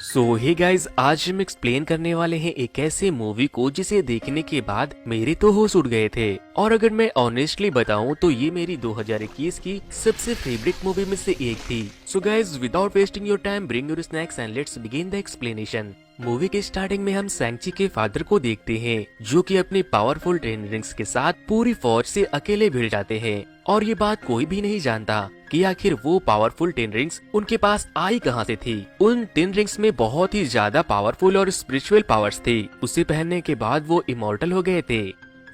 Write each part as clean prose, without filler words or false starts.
Hey guys, आज हम explain करने वाले हैं एक ऐसे मूवी को जिसे देखने के बाद मेरे तो होश उड़ गए थे। और अगर मैं ऑनेस्टली बताऊं तो ये मेरी 2021 की सबसे फेवरेट मूवी में से एक थी। So guys, without wasting your time, bring your snacks and let's begin the explanation. Movie के स्टार्टिंग में हम सैंची के फादर को देखते हैं जो कि अपने पावरफुल टेन रिंग्स के साथ पूरी फौज से अकेले भिड़ जाते हैं। और ये बात कोई भी नहीं जानता कि आखिर वो पावरफुल टेन रिंग्स उनके पास आई कहां से थी। उन टेन रिंग्स में बहुत ही ज्यादा पावरफुल और स्पिरिचुअल पावर्स थे। उसे पहनने के बाद वो इमॉर्टल हो गए थे।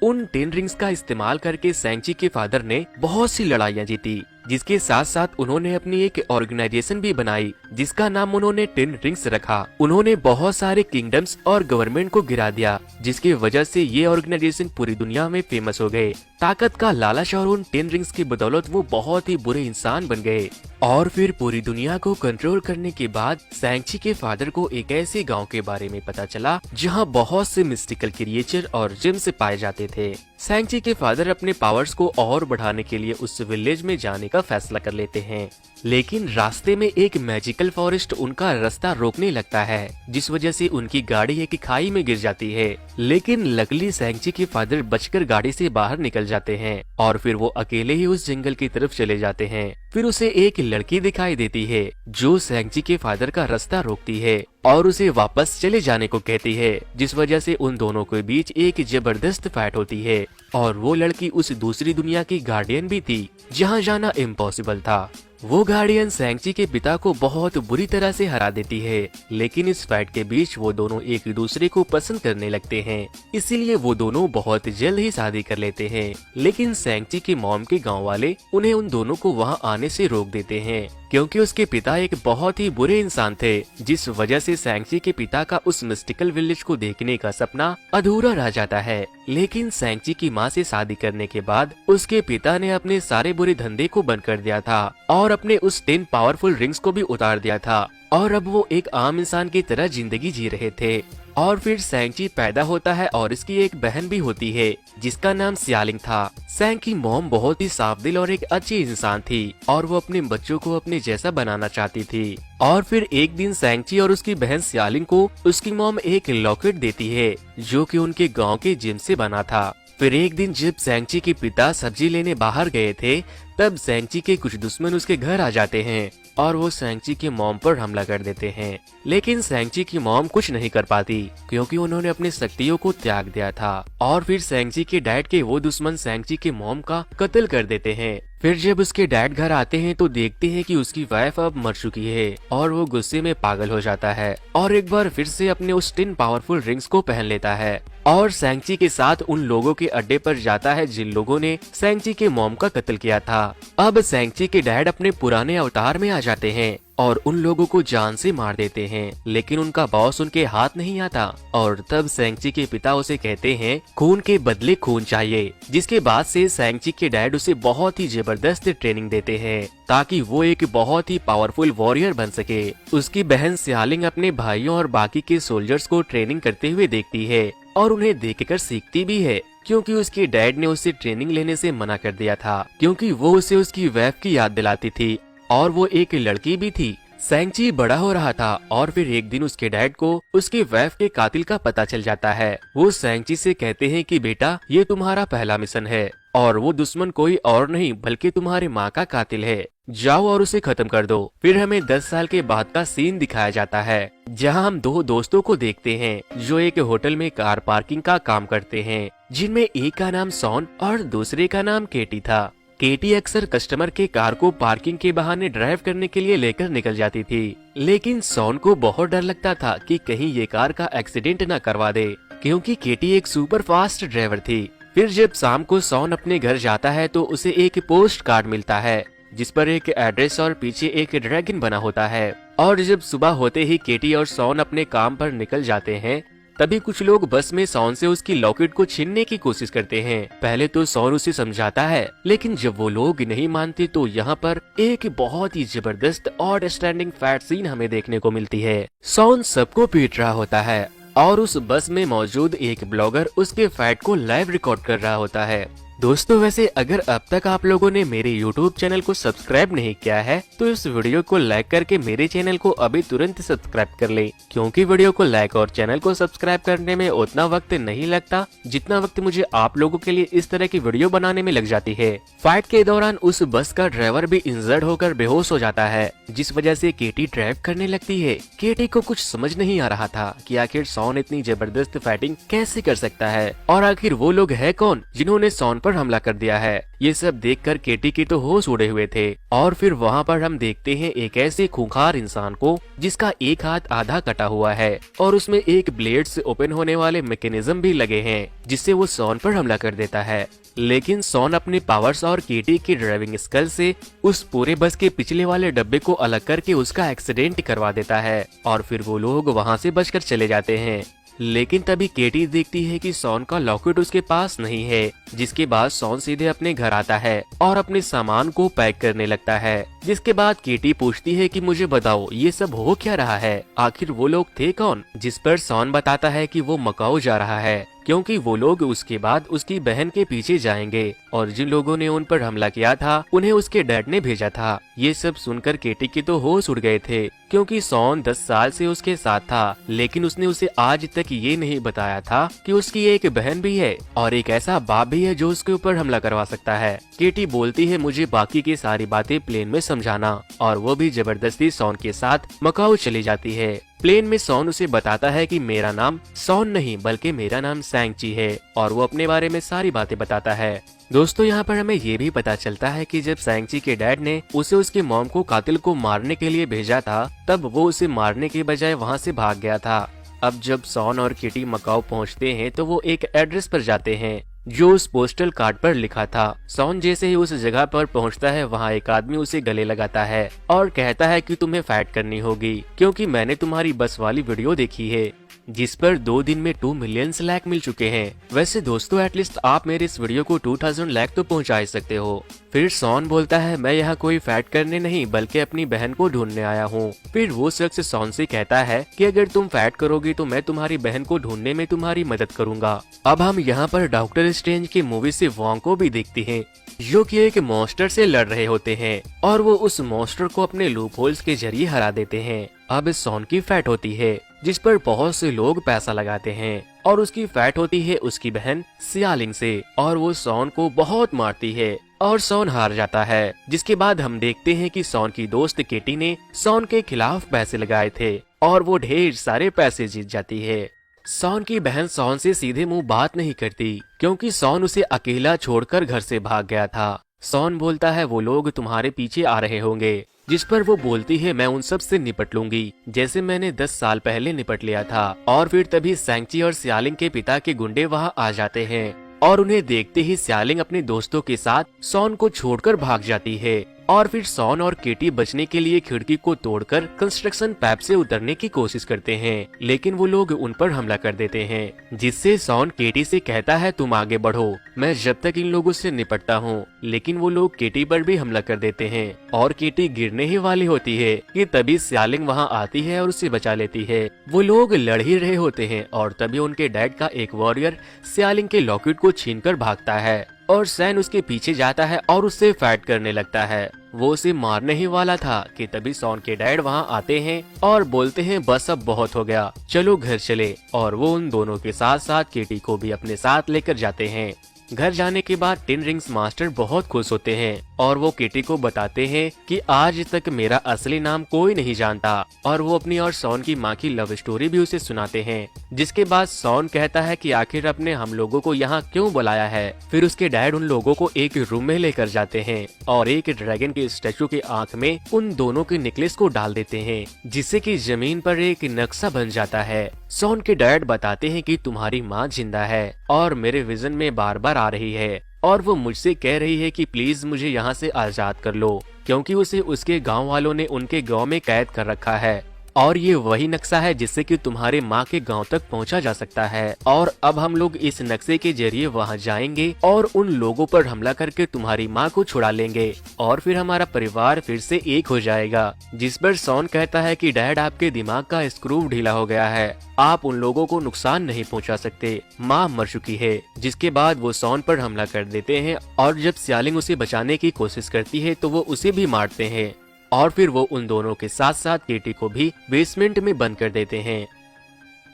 उन टेन रिंग्स का इस्तेमाल करके सैंची के फादर ने बहुत सी लड़ाइयां जीती, जिसके साथ साथ उन्होंने अपनी एक ऑर्गेनाइजेशन भी बनाई जिसका नाम उन्होंने टेन रिंग्स रखा। उन्होंने बहुत सारे किंगडम्स और गवर्नमेंट को गिरा दिया, जिसकी वजह से ये ऑर्गेनाइजेशन पूरी दुनिया में फेमस हो गए। ताकत का लालच और उन टेन रिंग्स की बदौलत वो बहुत ही बुरे इंसान बन गए। और फिर पूरी दुनिया को कंट्रोल करने के बाद सैंची के फादर को एक ऐसे गांव के बारे में पता चला जहां बहुत से मिस्टिकल क्रिएचर और जिम्स पाए जाते थे। सैंची के फादर अपने पावर्स को और बढ़ाने के लिए उस विलेज में जाने का फैसला कर लेते हैं, लेकिन रास्ते में एक मैजिकल फॉरेस्ट उनका रास्ता रोकने लगता है, जिस वजह से उनकी गाड़ी एक खाई में गिर जाती है। लेकिन लकली सैंची के फादर बचकर गाड़ी से बाहर निकल जाते हैं और फिर वो अकेले ही उस जंगल की तरफ चले जाते हैं। फिर उसे एक लड़की दिखाई देती है जो सैंची के फादर का रास्ता रोकती है और उसे वापस चले जाने को कहती है, जिस वजह से उन दोनों के बीच एक जबरदस्त फाइट होती है। और वो लड़की उस दूसरी दुनिया की गार्डियन भी थी जहां जाना इम्पॉसिबल था। वो गार्डियन सैंची के पिता को बहुत बुरी तरह से हरा देती है, लेकिन इस फाइट के बीच वो दोनों एक दूसरे को पसंद करने लगते हैं, इसीलिए वो दोनों बहुत जल्द ही शादी कर लेते हैं। लेकिन सैंची के मॉम के गांव वाले उन्हें उन दोनों को वहां आने से रोक देते हैं, क्योंकि उसके पिता एक बहुत ही बुरे इंसान थे, जिस वजह से सैंची के पिता का उस मिस्टिकल विलेज को देखने का सपना अधूरा रह जाता है। लेकिन सैंची की माँ से शादी करने के बाद उसके पिता ने अपने सारे बुरे धंधे को बंद कर दिया था और अपने उस 10 पावरफुल रिंग्स को भी उतार दिया था, और अब वो एक आम इंसान की तरह जिंदगी जी रहे थे। और फिर सैंची पैदा होता है और इसकी एक बहन भी होती है जिसका नाम सियालिंग था। सैंग की मॉम बहुत ही साफ दिल और एक अच्छी इंसान थी और वो अपने बच्चों को अपने जैसा बनाना चाहती थी। और फिर एक दिन सैंची और उसकी बहन सियालिंग को उसकी मॉम एक लॉकेट देती है जो कि उनके गांव के जिम से बना था। फिर एक दिन जब सैंची के पिता सब्जी लेने बाहर गए थे, तब सैंची के कुछ दुश्मन उसके घर आ जाते हैं और वो सैंची के मॉम पर हमला कर देते हैं। लेकिन सैंची की मॉम कुछ नहीं कर पाती क्योंकि उन्होंने अपने शक्तियों को त्याग दिया था। और फिर सैंची के डैड के वो दुश्मन सैंची के मॉम का कत्ल कर देते हैं। फिर जब उसके डैड घर आते हैं तो देखते हैं कि उसकी वाइफ अब मर चुकी है और वो गुस्से में पागल हो जाता है और एक बार फिर से अपने उस 10 पावरफुल रिंग्स को पहन लेता है और सैंची के साथ उन लोगों के अड्डे पर जाता है जिन लोगों ने सैंची के मॉम का कत्ल किया था। अब सैंची के डैड अपने पुराने अवतार में आ जाते हैं और उन लोगों को जान से मार देते हैं, लेकिन उनका बॉस उनके हाथ नहीं आता। और तब सैंची के पिता उसे कहते हैं खून के बदले खून चाहिए, जिसके बाद से सैंची के डैड उसे बहुत ही जबरदस्त ट्रेनिंग देते हैं ताकि वो एक बहुत ही पावरफुल वॉरियर बन सके। उसकी बहन सियालिंग अपने भाइयों और बाकी के सोल्जर्स को ट्रेनिंग करते हुए देखती है और उन्हें देखकर सीखती भी है, क्योंकि उसके डैड ने उसे ट्रेनिंग लेने से मना कर दिया था क्योंकि वो उसे उसकी वाइफ की याद दिलाती थी और वो एक लड़की भी थी। सैंची बड़ा हो रहा था और फिर एक दिन उसके डैड को उसके वाइफ के कातिल का पता चल जाता है। वो सैंची से कहते हैं कि बेटा, ये तुम्हारा पहला मिशन है और वो दुश्मन कोई और नहीं बल्कि तुम्हारे माँ का कातिल है। जाओ और उसे खत्म कर दो। फिर हमें 10 साल के बाद का सीन दिखाया जाता है जहां हम 2 दोस्तों को देखते हैं जो एक होटल में कार पार्किंग का काम करते हैं, जिनमें एक का नाम सॉन और दूसरे का नाम केटी था। केटी अक्सर कस्टमर के कार को पार्किंग के बहाने ड्राइव करने के लिए लेकर निकल जाती थी, लेकिन सॉन को बहुत डर लगता था कि कहीं ये कार का एक्सीडेंट न करवा दे, क्योंकि केटी एक सुपर फास्ट ड्राइवर थी। फिर जब शाम को सॉन अपने घर जाता है तो उसे एक पोस्ट कार्ड मिलता है जिस पर एक एड्रेस और पीछे एक ड्रैगन बना होता है। और जब सुबह होते ही केटी और सॉन अपने काम पर निकल जाते हैं, तभी कुछ लोग बस में सॉन से उसकी लॉकेट को छीनने की कोशिश करते हैं। पहले तो सॉन उसे समझाता है, लेकिन जब वो लोग नहीं मानते तो यहाँ पर एक बहुत ही जबरदस्त और स्टैंडिंग फैट सीन हमें देखने को मिलती है। सॉन सबको पीट रहा होता है और उस बस में मौजूद एक ब्लॉगर उसके फाइट को लाइव रिकॉर्ड कर रहा होता है, दोस्तों वैसे अगर अब तक आप लोगों ने मेरे YouTube चैनल को सब्सक्राइब नहीं किया है तो इस वीडियो को लाइक करके मेरे चैनल को अभी तुरंत सब्सक्राइब कर ले, क्योंकि वीडियो को लाइक और चैनल को सब्सक्राइब करने में उतना वक्त नहीं लगता जितना वक्त मुझे आप लोगों के लिए इस तरह की वीडियो बनाने में लग जाती है। फाइट के दौरान उस बस का ड्राइवर भी इंजर्ड होकर बेहोश हो जाता है, जिस वजह से केटी ड्राइव करने लगती है। केटी को कुछ समझ नहीं आ रहा था कि आखिर शॉन इतनी जबरदस्त फाइटिंग कैसे कर सकता है और आखिर वो लोग है कौन जिन्होंने शॉन पर हमला कर दिया है। ये सब देखकर केटी की तो होश उड़े हुए थे। और फिर वहाँ पर हम देखते हैं एक ऐसे खूंखार इंसान को जिसका एक हाथ आधा कटा हुआ है और उसमें एक ब्लेड से ओपन होने वाले मैकेनिज्म भी लगे हैं, जिससे वो शॉन पर हमला कर देता है। लेकिन शॉन अपने पावर्स और केटी की ड्राइविंग स्किल से उस पूरे बस के पिछले वाले डब्बे को अलग करके उसका एक्सीडेंट करवा देता है और फिर वो लोग वहाँ से बचकर चले जाते हैं। लेकिन तभी केटी देखती है कि शॉन का लॉकेट उसके पास नहीं है, जिसके बाद शॉन सीधे अपने घर आता है और अपने सामान को पैक करने लगता है। जिसके बाद केटी पूछती है कि मुझे बताओ ये सब हो क्या रहा है, आखिर वो लोग थे कौन। जिस पर शॉन बताता है कि वो मकाऊ जा रहा है क्योंकि वो लोग उसके बाद उसकी बहन के पीछे जाएंगे और जिन लोगों ने उन पर हमला किया था उन्हें उसके डैड ने भेजा था। ये सब सुनकर केटी के तो होश उड़ गए थे, क्योंकि शॉन 10 साल से उसके साथ था, लेकिन उसने उसे आज तक ये नहीं बताया था कि उसकी एक बहन भी है और एक ऐसा बाप भी है जो उसके ऊपर हमला करवा सकता है। केटी बोलती है मुझे बाकी की सारी बातें प्लेन में समझाना, और वो भी जबरदस्ती शॉन के साथ मकाऊ चली जाती है। प्लेन में शॉन उसे बताता है कि मेरा नाम शॉन नहीं बल्कि मेरा नाम सैंगची है, और वो अपने बारे में सारी बातें बताता है। दोस्तों यहाँ पर हमें ये भी पता चलता है कि जब सैंगची के डैड ने उसे उसके मॉम को कातिल को मारने के लिए भेजा था, तब वो उसे मारने के बजाय वहाँ से भाग गया था। अब जब शॉन और किटी मकाऊ पहुँचते हैं तो वो एक एड्रेस पर जाते हैं जो उस पोस्टल कार्ड पर लिखा था। शॉन जैसे ही उस जगह पर पहुंचता है, वहां एक आदमी उसे गले लगाता है और कहता है कि तुम्हें फाइट करनी होगी क्योंकि मैंने तुम्हारी बस वाली वीडियो देखी है, जिस पर 2 दिन में 2 मिलियन लाइक मिल चुके हैं। वैसे दोस्तों एटलीस्ट आप मेरे इस वीडियो को 2000 लाइक तो पहुंचा ही सकते हो। फिर शॉन बोलता है मैं यहाँ कोई फाइट करने नहीं बल्कि अपनी बहन को ढूंढने आया हूँ। फिर वो शख्स शॉन से कहता है कि अगर तुम फाइट करोगी तो मैं तुम्हारी बहन को ढूंढने में तुम्हारी मदद करूंगा। अब हम यहाँ पर डॉक्टर स्ट्रेंज की मूवी से वॉन्ग को भी देखते हैं, जो कि एक मॉन्स्टर से लड़ रहे होते हैं और वो उस मॉन्स्टर को अपने लूप होल्स के जरिए हरा देते हैं। अब शॉन की फाइट होती है जिस पर बहुत से लोग पैसा लगाते हैं और उसकी फाइट होती है उसकी बहन सियालिंग से, और वो शॉन को बहुत मारती है और शॉन हार जाता है। जिसके बाद हम देखते हैं कि शॉन की दोस्त केटी ने शॉन के खिलाफ पैसे लगाए थे और वो ढेर सारे पैसे जीत जाती है। शॉन की बहन शॉन से सीधे मुंह बात नहीं करती क्योंकि शॉन उसे अकेला छोड़कर घर से भाग गया था। शॉन बोलता है वो लोग तुम्हारे पीछे आ रहे होंगे, जिस पर वो बोलती है मैं उन सब से निपट लूंगी जैसे मैंने 10 साल पहले निपट लिया था। और फिर तभी सैंगची और सियालिंग के पिता के गुंडे वहाँ आ जाते हैं और उन्हें देखते ही सियालिंग अपने दोस्तों के साथ शॉन को छोड़कर भाग जाती है। और फिर शॉन और केटी बचने के लिए खिड़की को तोड़कर कंस्ट्रक्शन पैप से उतरने की कोशिश करते हैं, लेकिन वो लोग उन पर हमला कर देते हैं, जिससे शॉन केटी से कहता है तुम आगे बढ़ो, मैं जब तक इन लोगों से निपटता हूँ। लेकिन वो लोग केटी पर भी हमला कर देते हैं और केटी गिरने ही वाली होती है कि तभी सियालिंग वहाँ आती है और उसे बचा लेती है। वो लोग लड़ ही रहे होते हैं और तभी उनके डैड का एक वॉरियर सियालिंग के लॉकेट को छीनकर भागता है और सैन उसके पीछे जाता है और उससे फाइट करने लगता है। वो उसे मारने ही वाला था कि तभी शॉन के डैड वहाँ आते हैं और बोलते हैं बस अब बहुत हो गया, चलो घर चले। और वो उन दोनों के साथ साथ केटी को भी अपने साथ लेकर जाते हैं। घर जाने के बाद 10 रिंग्स मास्टर बहुत खुश होते हैं और वो केटी को बताते हैं कि आज तक मेरा असली नाम कोई नहीं जानता, और वो अपनी और शॉन की माँ की लव स्टोरी भी उसे सुनाते हैं। जिसके बाद शॉन कहता है कि आखिर अपने हम लोगों को यहाँ क्यों बुलाया है। फिर उसके डैड उन लोगों को एक रूम में लेकर जाते हैं और एक ड्रैगन के स्टैचू की आंख में उन दोनों के नेकलेस को डाल देते हैं, जिससे कि जमीन पर एक नक्शा बन जाता है। शॉन के डैड बताते हैं कि तुम्हारी माँ जिंदा है और मेरे विजन में बार बार आ रही है और वो मुझसे कह रही है कि प्लीज मुझे यहाँ से आजाद कर लो, क्योंकि उसे उसके गांव वालों ने उनके गांव में कैद कर रखा है। और ये वही नक्शा है जिससे कि तुम्हारे माँ के गांव तक पहुंचा जा सकता है। और अब हम लोग इस नक्शे के जरिए वहां जाएंगे और उन लोगों पर हमला करके तुम्हारी माँ को छुड़ा लेंगे और फिर हमारा परिवार फिर से एक हो जाएगा। जिस पर सॉन कहता है कि डैड, आपके दिमाग का स्क्रू ढीला हो गया है, आप उन लोगों को नुकसान नहीं पहुंचा सकते, माँ मर चुकी है। जिसके बाद वो सॉन पर हमला कर देते हैं और जब सियालिंग उसे बचाने की कोशिश करती है तो वो उसे भी मारते हैं और फिर वो उन दोनों के साथ साथ केटी को भी बेसमेंट में बंद कर देते हैं।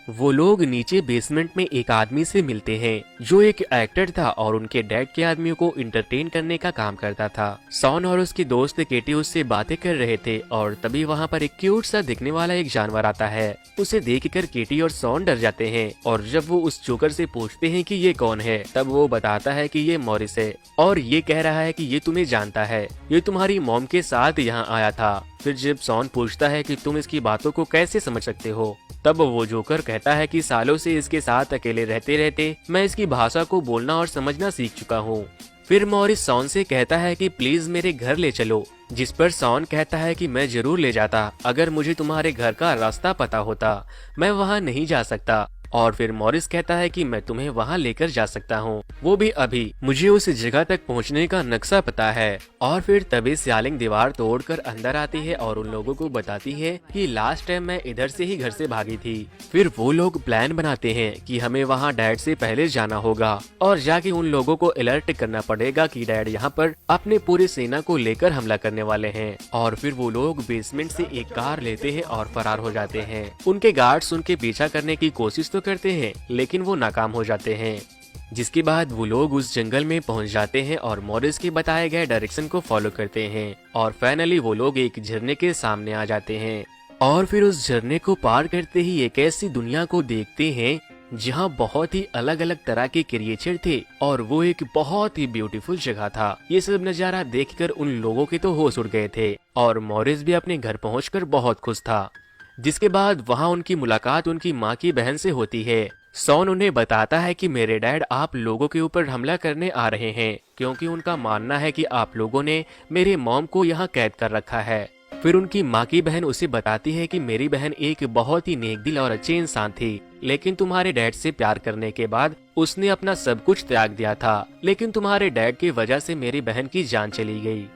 वो लोग नीचे बेसमेंट में एक आदमी से मिलते हैं जो एक एक्टर था और उनके डैड के आदमियों को इंटरटेन करने का काम करता था। सॉन और उसकी दोस्त केटी उससे बातें कर रहे थे और तभी वहाँ पर एक क्यूट सा दिखने वाला एक जानवर आता है। उसे देखकर केटी और सॉन डर जाते हैं और जब वो उस जोकर से पूछते हैं कि ये कौन है, तब वो बताता है कि ये मॉरिस है और ये कह रहा है कि ये तुम्हें जानता है, ये तुम्हारी मॉम के साथ यहाँ आया था। फिर जब सॉन पूछता है कि तुम इसकी बातों को कैसे समझ सकते हो, तब वो जोकर कहता है कि सालों से इसके साथ अकेले रहते रहते मैं इसकी भाषा को बोलना और समझना सीख चुका हूँ। फिर मॉरिस सॉन से कहता है कि प्लीज मेरे घर ले चलो, जिस पर सॉन कहता है कि मैं जरूर ले जाता, अगर मुझे तुम्हारे घर का रास्ता पता होता, मैं वहाँ नहीं जा सकता। और फिर मॉरिस कहता है कि मैं तुम्हें वहाँ लेकर जा सकता हूँ, वो भी अभी, मुझे उस जगह तक पहुँचने का नक्शा पता है। और फिर तभी सियालिंग दीवार तोड़कर अंदर आती है और उन लोगों को बताती है कि लास्ट टाइम मैं इधर से ही घर से भागी थी। फिर वो लोग प्लान बनाते हैं कि हमें वहाँ डैड से पहले जाना होगा और जाके उन लोगों को अलर्ट करना पड़ेगा कि डैड यहाँ पर अपने पूरी सेना को लेकर हमला करने वाले हैं। और फिर वो लोग बेसमेंट से एक कार लेते हैं और फरार हो जाते हैं। उनके गार्ड्स उनके पीछा करने की कोशिश करते हैं लेकिन वो नाकाम हो जाते हैं। जिसके बाद वो लोग उस जंगल में पहुंच जाते हैं और मॉरिस के बताए गए डायरेक्शन को फॉलो करते हैं और फाइनली वो लोग एक झरने के सामने आ जाते हैं। और फिर उस झरने को पार करते ही एक ऐसी दुनिया को देखते हैं जहाँ बहुत ही अलग अलग तरह के क्रिएचर थे और वो एक बहुत ही ब्यूटीफुल जगह था। ये सब नजारा देखकर उन लोगों के तो होश उड़ गए थे और मॉरिस भी अपने घर पहुंचकर बहुत खुश था। जिसके बाद वहाँ उनकी मुलाकात उनकी माँ की बहन से होती है। सॉन उन्हें बताता है कि मेरे डैड आप लोगों के ऊपर हमला करने आ रहे हैं क्योंकि उनका मानना है कि आप लोगों ने मेरे मॉम को यहाँ कैद कर रखा है। फिर उनकी माँ की बहन उसे बताती है कि मेरी बहन एक बहुत ही नेक दिल और अच्छे इंसान थी, लेकिन तुम्हारे डैड से प्यार करने के बाद उसने अपना सब कुछ त्याग दिया था, लेकिन तुम्हारे डैड की वजह से मेरी बहन की जान चली गई।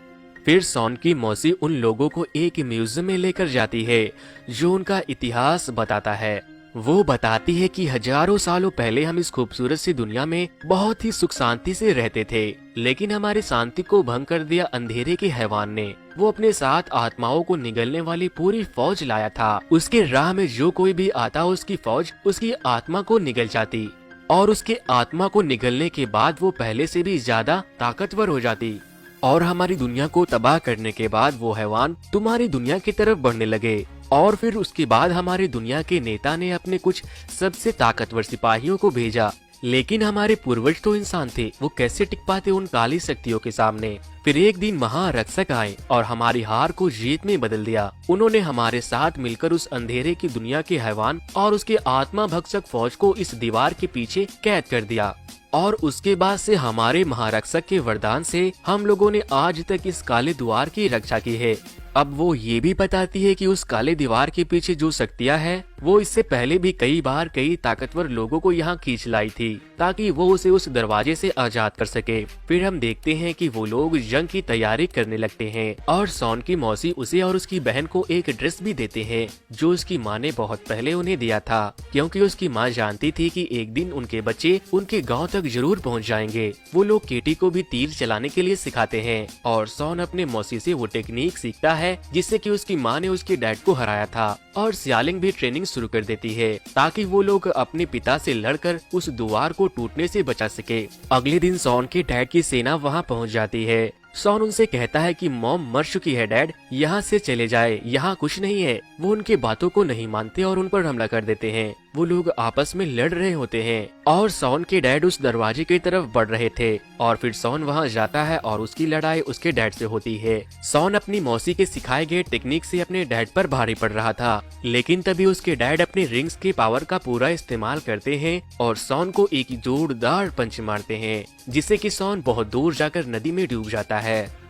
फिर सॉन की मौसी उन लोगों को एक म्यूजियम में लेकर जाती है जो उनका इतिहास बताता है। वो बताती है कि हजारों सालों पहले हम इस खूबसूरत सी दुनिया में बहुत ही सुख शांति से रहते थे, लेकिन हमारी शांति को भंग कर दिया अंधेरे के हैवान ने। वो अपने साथ आत्माओं को निगलने वाली पूरी फौज लाया था। उसके राह में जो कोई भी आता उसकी फौज उसकी आत्मा को निगल जाती और उसके आत्मा को निगलने के बाद वो पहले से भी ज्यादा ताकतवर हो जाती और हमारी दुनिया को तबाह करने के बाद वो हैवान तुम्हारी दुनिया की तरफ बढ़ने लगे। और फिर उसके बाद हमारी दुनिया के नेता ने अपने कुछ सबसे ताकतवर सिपाहियों को भेजा, लेकिन हमारे पूर्वज तो इंसान थे, वो कैसे टिक पाते उन काली शक्तियों के सामने। फिर एक दिन महारक्षक आए और हमारी हार को जीत में बदल दिया। उन्होंने हमारे साथ मिलकर उस अंधेरे की दुनिया के हैवान और उसके आत्मा भक्षक फौज को इस दीवार के पीछे कैद कर दिया और उसके बाद से हमारे महारक्षक के वरदान से हम लोगों ने आज तक इस काले द्वार की रक्षा की है। अब वो ये भी बताती है कि उस काले दीवार के पीछे जो शक्तियाँ हैं वो इससे पहले भी कई बार कई ताकतवर लोगों को यहाँ खींच लाई थी ताकि वो उसे उस दरवाजे से आजाद कर सके। फिर हम देखते हैं कि वो लोग जंग की तैयारी करने लगते हैं और सॉन की मौसी उसे और उसकी बहन को एक ड्रेस भी देते हैं जो उसकी माँ ने बहुत पहले उन्हें दिया था, क्योंकि उसकी माँ जानती थी कि एक दिन उनके बच्चे उनके गाँव तक जरूर पहुँच जाएंगे। वो लोग केटी को भी तीर चलाने के लिए सिखाते हैं और सॉन अपने मौसी से वो टेक्निक सीखता है जिससे कि उसकी माँ ने उसके डैड को हराया था। और सियालिंग भी ट्रेनिंग शुरू कर देती है ताकि वो लोग अपने पिता से लड़कर उस द्वार को टूटने से बचा सके। अगले दिन सॉन के डैड की सेना वहाँ पहुँच जाती है। सॉन उनसे कहता है कि मॉम मर चुकी है डैड, यहाँ से चले जाए, यहाँ कुछ नहीं है। वो उनके बातों को नहीं मानते और उन पर हमला कर देते हैं। वो लोग आपस में लड़ रहे होते हैं और सॉन के डैड उस दरवाजे की तरफ बढ़ रहे थे और फिर सॉन वहाँ जाता है और उसकी लड़ाई उसके डैड से होती है। सॉन अपनी मौसी के सिखाए गए टेक्निक से अपने डैड पर भारी पड़ रहा था, लेकिन तभी उसके डैड अपने रिंग्स के पावर का पूरा इस्तेमाल करते हैं और सॉन को एक जोरदार पंच मारते हैं जिससे कि सॉन बहुत दूर जाकर नदी में डूब जाता है।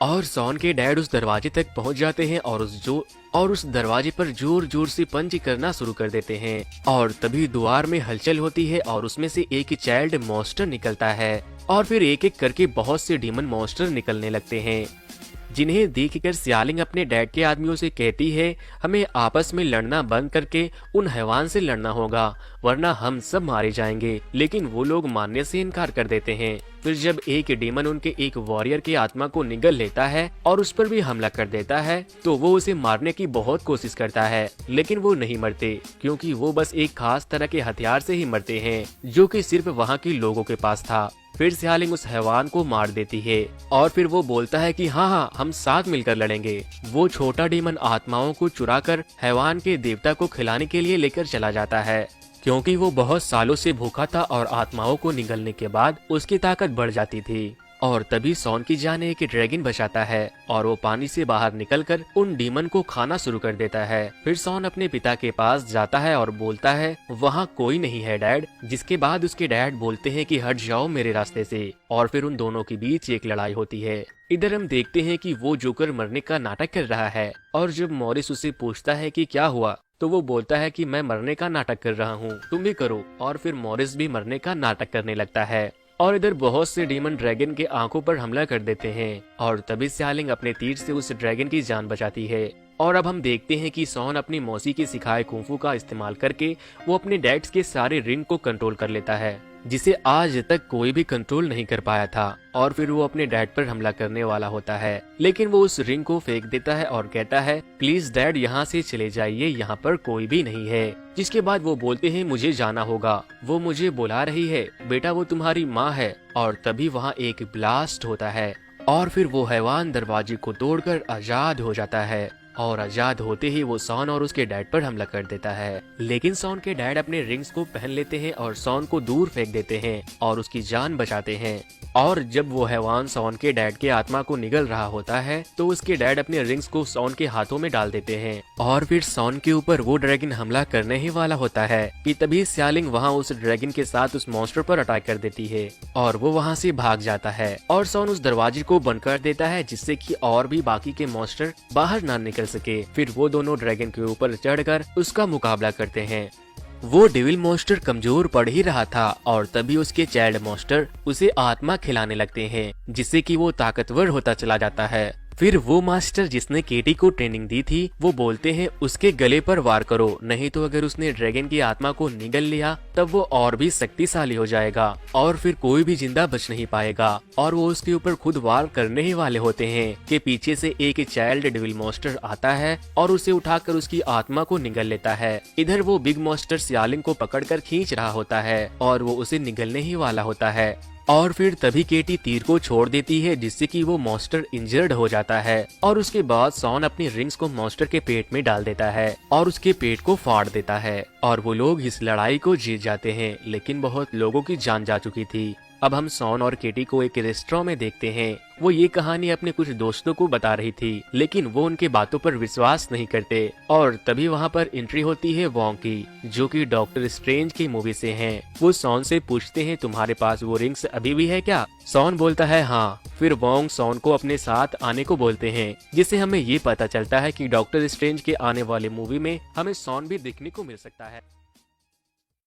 और सॉन के डैड उस दरवाजे तक पहुंच जाते हैं और उस दरवाजे पर जोर जोर से पंच करना शुरू कर देते हैं। और तभी द्वार में हलचल होती है और उसमें से एक चाइल्ड मॉन्स्टर निकलता है और फिर एक एक करके बहुत से डीमन मॉन्स्टर निकलने लगते हैं, जिन्हें देखकर सियालिंग अपने डैड के आदमियों से कहती है हमें आपस में लड़ना बंद करके उन हैवान से लड़ना होगा वरना हम सब मारे जाएंगे। लेकिन वो लोग मानने से इनकार कर देते हैं। फिर जब एक डीमन उनके एक वॉरियर की आत्मा को निगल लेता है और उस पर भी हमला कर देता है तो वो उसे मारने की बहुत कोशिश करता है, लेकिन वो नहीं मरते क्योंकि वो बस एक खास तरह के हथियार से ही मरते हैं जो कि सिर्फ वहाँ के लोगों के पास था। फिर सियालिंग उस हैवान को मार देती है और फिर वो बोलता है कि हाँ हम साथ मिलकर लड़ेंगे। वो छोटा डीमन आत्माओं को चुराकर हैवान के देवता को खिलाने के लिए लेकर चला जाता है क्योंकि वो बहुत सालों से भूखा था और आत्माओं को निगलने के बाद उसकी ताकत बढ़ जाती थी। और तभी सॉन की जान एक ड्रैगन बचाता है और वो पानी से बाहर निकलकर उन डीमन को खाना शुरू कर देता है। फिर सॉन अपने पिता के पास जाता है और बोलता है वहाँ कोई नहीं है डैड, जिसके बाद उसके डैड बोलते हैं कि हट जाओ मेरे रास्ते से। और फिर उन दोनों के बीच एक लड़ाई होती है। इधर हम देखते हैं कि वो जोकर मरने का नाटक कर रहा है और जब मॉरिस उसे पूछता है कि क्या हुआ तो वो बोलता है कि मैं मरने का नाटक कर रहा हूँ, तुम भी करो। और फिर मॉरिस भी मरने का नाटक करने लगता है और इधर बहुत से डीमन ड्रैगन के आंखों पर हमला कर देते हैं और तभी सियालिंग अपने तीर से उस ड्रैगन की जान बचाती है। और अब हम देखते हैं कि सॉन अपनी मौसी के सिखाए कुंफू का इस्तेमाल करके वो अपने डैड्स के सारे रिंग को कंट्रोल कर लेता है, जिसे आज तक कोई भी कंट्रोल नहीं कर पाया था। और फिर वो अपने डैड पर हमला करने वाला होता है, लेकिन वो उस रिंग को फेंक देता है और कहता है प्लीज डैड यहाँ से चले जाइए, यहाँ पर कोई भी नहीं है। जिसके बाद वो बोलते हैं मुझे जाना होगा, वो मुझे बुला रही है, बेटा वो तुम्हारी माँ है। और तभी वहाँ एक ब्लास्ट होता है और फिर वो हैवान दरवाजे को तोड़कर आजाद हो जाता है और आजाद होते ही वो सॉन और उसके डैड पर हमला कर देता है। लेकिन सॉन के डैड अपने रिंग्स को पहन लेते हैं और सॉन को दूर फेंक देते हैं और उसकी जान बचाते हैं। और जब वो हैवान सॉन के डैड के आत्मा को निगल रहा होता है तो उसके डैड अपने रिंग्स को सॉन के हाथों में डाल देते हैं और फिर सॉन के ऊपर वो ड्रैगन हमला करने ही वाला होता है कि तभी सियालिंग वहाँ उस ड्रैगन के साथ उस मॉन्स्टर पर अटैक कर देती है और वो वहाँ से भाग जाता है और सॉन उस दरवाजे को बंद कर देता है जिससे कि और भी बाकी के मॉन्स्टर बाहर ना निकल सके। फिर वो दोनों ड्रैगन के ऊपर चढ़कर उसका मुकाबला करते हैं। वो डेविल मॉन्स्टर कमजोर पड़ ही रहा था और तभी उसके चाइल्ड मॉन्स्टर उसे आत्मा खिलाने लगते हैं जिससे कि वो ताकतवर होता चला जाता है। फिर वो मास्टर जिसने केटी को ट्रेनिंग दी थी वो बोलते हैं उसके गले पर वार करो, नहीं तो अगर उसने ड्रैगन की आत्मा को निगल लिया तब वो और भी शक्तिशाली हो जाएगा और फिर कोई भी जिंदा बच नहीं पाएगा। और वो उसके ऊपर खुद वार करने ही वाले होते हैं कि पीछे से एक चाइल्ड डेविल मॉन्स्टर आता है और उसे उठाकर उसकी आत्मा को निगल लेता है। इधर वो बिग मॉन्स्टर सियालिंग को पकड़कर खींच रहा होता है और वो उसे निगलने ही वाला होता है। और फिर तभी केटी तीर को छोड़ देती है जिससे कि वो मॉन्स्टर इंजर्ड हो जाता है और उसके बाद सॉन अपनी रिंग्स को मॉन्स्टर के पेट में डाल देता है और उसके पेट को फाड़ देता है और वो लोग इस लड़ाई को जीत जाते हैं, लेकिन बहुत लोगों की जान जा चुकी थी। अब हम सॉन और केटी को एक रेस्टोरेंट में देखते हैं। वो ये कहानी अपने कुछ दोस्तों को बता रही थी, लेकिन वो उनके बातों पर विश्वास नहीं करते। और तभी वहाँ पर एंट्री होती है वोंग की, जो कि डॉक्टर स्ट्रेंज की मूवी से हैं। वो सॉन से पूछते हैं तुम्हारे पास वो रिंग्स अभी भी है क्या? सॉन बोलता है हाँ। फिर वोंग सॉन को अपने साथ आने को बोलते हैं, जिससे हमें ये पता चलता है कि डॉक्टर स्ट्रेंज के आने वाले मूवी में हमें सॉन भी देखने को मिल सकता है।